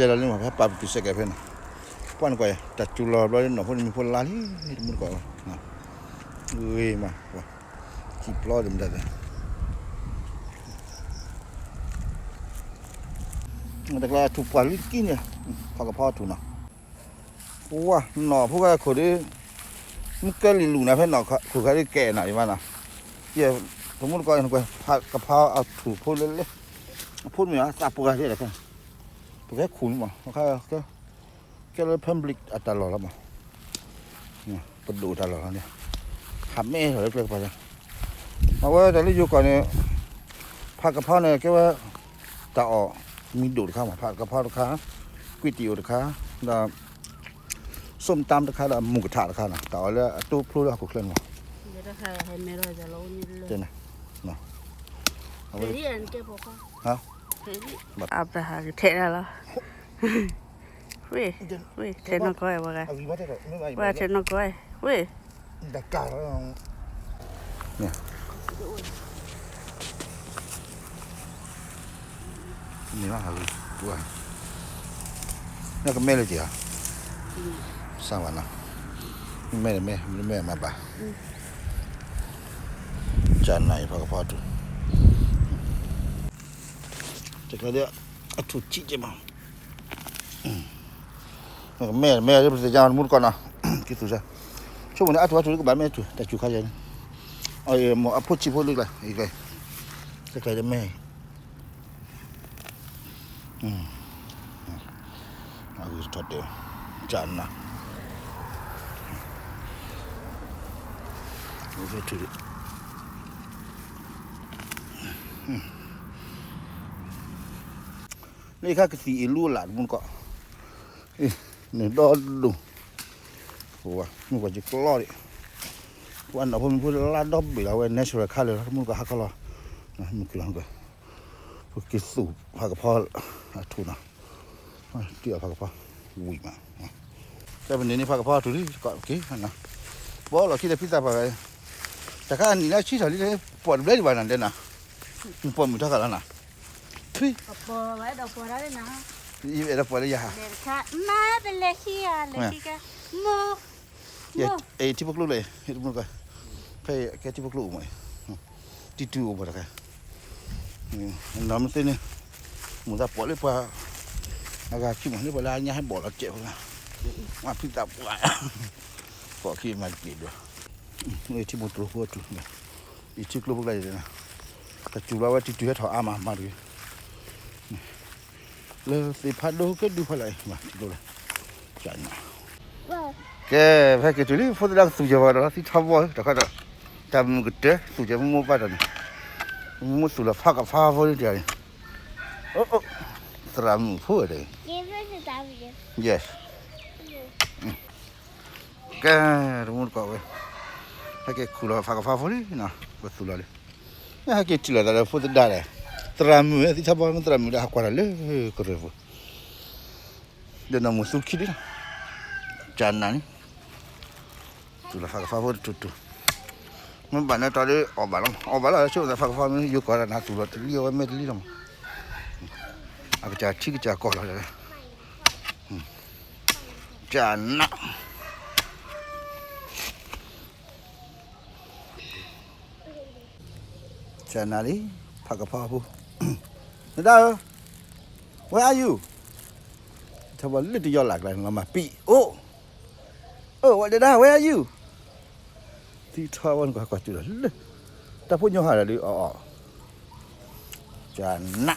biar lalu apa apa bisa kayak apa puan kau ya tak culo lalu nak pun pun lali mun kau nah mah wah ciplo dem dah ada kelas tu paling kini pakai apa tu nak wah nak pun kau kau mungkin lilu nak pun nak kau kau kek nak di mana ya temun kau yang kau kapal tu pun lele pun ni apa kau dia kan pakai kun mah pakai kalau public atalor lah mah pedu atalor ni hamilเลยไปเลยมาว่าแต่นี่อยู่ก่อนเนี่ยผักกะเพราเนี่ยแค่ว่าตาออกมีดูดข้าวมาผักกะเพราราคาก๋วยเตี๋ยวราคาแล้วส้มตำราคาแล้วหมูกระทะราคานะต่อแล้วตู้พลุแล้วก็เคลื่อนมาเดี๋ยวถ้าให้ไม่รอจะลงนี่เลยเจ้านะเนาะเฮ้ยอันเก็บพอฮะเฮ้ยอาบแต่หาเทแล้วเว้ยเทนก้อยว่าไงว่าเทนก้อยเว้ยดักกาเนี่ยนี่ว่าอะไรตัวนี่ก็แม่เลยจีอ่ะสามวันนะแม่มาบ้าจานไหนพอดูจะก็เดี๋ยวอัดถุจีเจมาแม่จะไปจะมุดก่อนนะคิดดูซะช่วงนี้อัดถุก็บ้านแม่ถุแต่จุขยันเอาหมอพูดชีพูดลึกเลยอีกเลยจะใครจะแม่เอาคือทอดเดียวจานนะโอเคถือนี่ข้าก็สีลู่หลานมุนก็เนี่ยดอดูโอ้ว่ามุนก็จะกล้อดิวันนั้นผมพูดลาดดอบไปแล้วเว้ย natural color มุนก็ฮักก็รอนะมุนกินก็พวกกินสูบผักกะเพราถูกนะเดี๋ยวผักกะเพราวิ่งมาแต่วันนี้ผักกะเพราถูกที่ก็โอเคนะบอกเราคิดจะพิจารณาไปแต่ข้านี่นะชี้ถอยนี่ปวดเบลวันนั้นเด่นนะปวดมือเท่ากันแล้วนะทุยปวดไว้ดอกปวดได้นะอีเอ็ดปวดได้ยาเด็กค่ะมาเป็นเล็กขี้อ่ะเล็กขี้กันโม่ไอ้ที่พวกลูกเลยเห็นมุนก็ไปแค่ที่พวกลูกไหมที่ดูหมดเลยน้ำมันเต้นเนี่ยหมูสับปวดเลยป่ะอากาศขี้มันนี่เวลาเนี่ยให้บอกเราเจ็บนะมาพิจารณาปวดขี้มาเกลียดด้วยนี่ที่มุนตัวหัวจุเนี่ยอีที่ลูกอะไรเลยนะแต่จุดว่าที่จุดให้ถอดอามาดูเลยสิพัดดูก็ดูพลายมาดูเลยจันนะแกแค่จุดนี้พูดแล้วสุดยอดแล้วที่ทำว่าแต่ก็ทำกุดเตะสุดยอดมุ่งไปตอนนี้มุ่งสุดละพักกับฟ้าพอดีเลยโอ้สระมุ่งพูดเลย yes แกมุ่งก็เว้ยให้แกคุยละพักกับฟ้าพอดีนะก็สุดเลยให้แกจิ๋วแล้วพูดได้เลยสระมุ่งที่ทำว่ามันสระมุ่งได้หักกว่าเลยก็เร็วเดี๋ยวน้ำมุสุขีดิจานนั้นตุลาฟ้าฝนตุมันบ้านนั้นตอนนี้ออกบ้านแล้วช่วงนั้นฟ้าฝนมันอยู่ก่อนนะตุลาเลี้ยวไม่เลี้ยวอาจจะชิกจะก่อนเลยจานน่ะจานนั้นฟ้าฝนนี่ได้ where are you ทำไมเลือดย้อนหลักเลยมาปีโอ้what did I where are you ที่ทวันก็จุดเลยแต่พูดยังไงล่ะดิอ๋อจานนะ